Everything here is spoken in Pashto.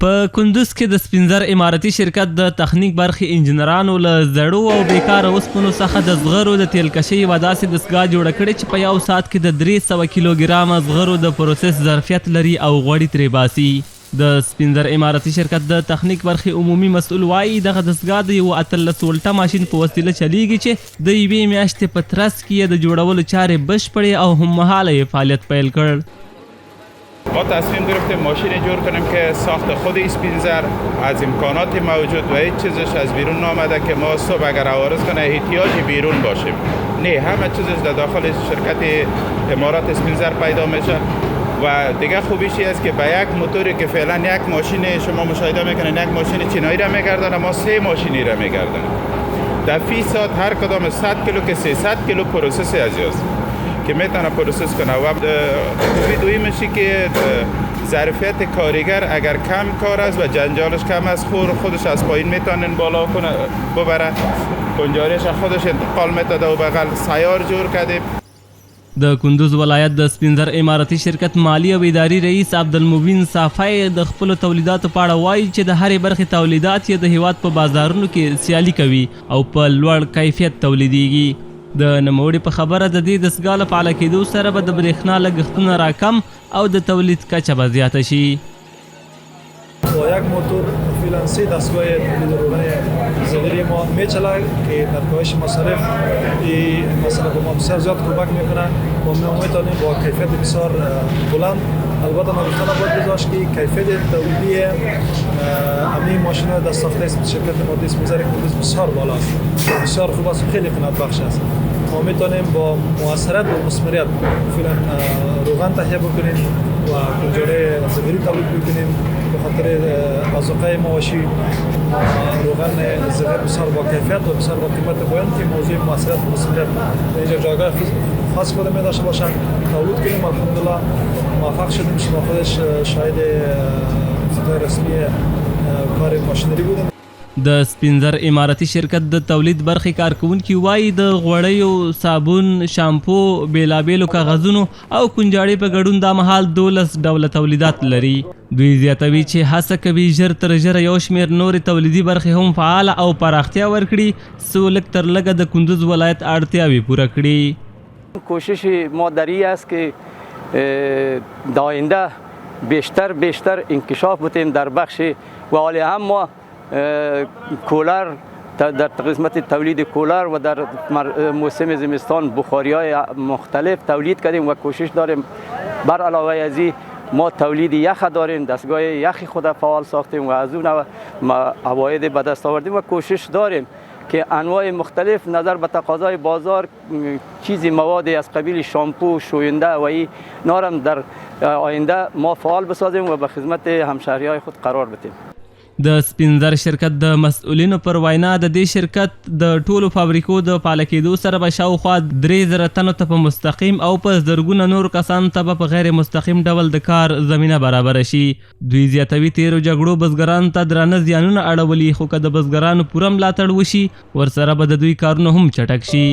په کندوز کې د سپینزر اماراتي شرکت د تخنیک برخې انجینرانو له زړو او بیکاره اوسپنو څخه د زغرو د تیل کشۍ یوه داسې دستګاه جوړه کړې چې په یو ساعت کې د 300 کیلوګرامه زغرو د پروسس ظرفیت لري او غوړي ترې باسي. د سپینزر اماراتي شرکت د تخنیک برخې عمومي مسؤل وایي دغه دستګاه د یو 18 ولټه ماشین په وسیله چلیږي چې د یوې میاشتې په ترڅ کې یې د جوړولو چارې بشپړې او هممهاله یې فعالیت پیل کړ. ما تصمیم گرفتیم ماشین جور کنیم که ساخت خود اسپینزر از امکانات موجود و هیچ چیزش از بیرون نامده که ما صبح اگر عوارض کنه احتیاجی بیرون باشیم. نه، همه چیزش در داخل شرکت امارات اسپینزر پیدا میشه و دیگه خوبیش است که به یک موتوری که فعلا یک ماشین شما مشاهده میکنین یک ماشین چینایی را میگردانه، ما 3 ماشینی را میگردانیم. در فی ساعت هر کدام 100 کیلو که 300 کیلو پروسس ازیاست که میتونه پروسس کنه و خوبی دویمشی که ظرفیت کارگر اگر کم کار است و جنجالش کم است خودش از پایین میتونن بالا کنه ببره، کنجارش خودش انتقال میتاده و بغل سیار جور کردیم. د کندوز ولایت د سپینزر اماراتي شرکت مالی او اداري رئیس عبدالمبین صافی د خپلو تولیداتو په اړه وایي چې د هرې برخې تولیدات یې د هیواد په بازارونو کې سیالي کوي او په لوړ کیفیت تولیدیږي. د نوموړي په خبره د دې دستګاه له فعاله کېدو سره به د برېښنا لګښتونه راکم او د تولید کچه به زیاته شي. با یک موتور فعلا 3 دستگاه تولید روغن زغری ما میچله که در کاهش مصارف مثلا به ما بسیار زیاد کمک میکنه و ما میتونیم با کیفیت بسیار بلند. البته نگفتن باید بذاشت که کیفیت تولیدی همین ماشین دست ساخته شرکت امارات اسپینزر کندوز بسیار بالا است، بسیار خوب است و خیلی قناعت بخش است. ما میتونیم با موثریت و مثمریت فعلا روغن تهیه بکنیم و کنجاره زغری تولید بکنیم. به خاطر آذوقه مواشی روغن زغر بسیار با کیفیت و بسیار با قیمت بلند که موضوع موثریت و مثمریت اینجا جایگاه خاص خود می داشته باشند تولید کنیم. الحمدلله موفق شدیم. شما خودش شاهد صدای رسمی کار ماشینری بودیم. د سپینزر اماراتي شرکت د تولید برخې کارکونکي وایي د غوړیو، صابون، شامپو، بیلابیلو کاغذونو او کنجاړې په ګډون دا مهال 12 ډوله تولیدات لري. دوی زیاتوي چې هڅه کوي ژر تر ژره یو شمېر نورې تولیدي برخې هم فعاله او پراختیا ورکړي څو لږ تر لږه د کندوز ولایت اړتیاوې پوره کړي. کوشش ما در این است که در آینده بیشتر انکشاف بتیم در بخش و حالی هم ما کولر در قسمت تولید کولر و در موسم زمستان بخاری‌های مختلف تولید کردیم و کوشش داریم بر علاوه از این ما تولید یخ داریم، دستگاه یخ خود فعال ساختیم و از اون عواید به دست آوردیم و کوشش داریم که انواع مختلف نظر به تقاضای بازار چیزی موادی از قبیل شامپو، شوینده و این نارم در آینده ما فعال بسازیم و به خدمت همشهری‌های خود قرار بدیم. د سپینزر شرکت د مسؤلینو پر وینا د دې شرکت د ټولو فابریکو د فعاله کېدو سره به شاوخوا 3000 تنو ته په مستقیم او په زرګونه نور کسانو ته به په غیر مستقیم ډول د کار زمینه برابره شي. دوی زیاتوي تیرو جګړو بزګرانو ته درانه زیانونه اړولي، خو که د بزګرانو پوره ملاتړ وشي ورسره به د دوی کارونه هم چټک شي.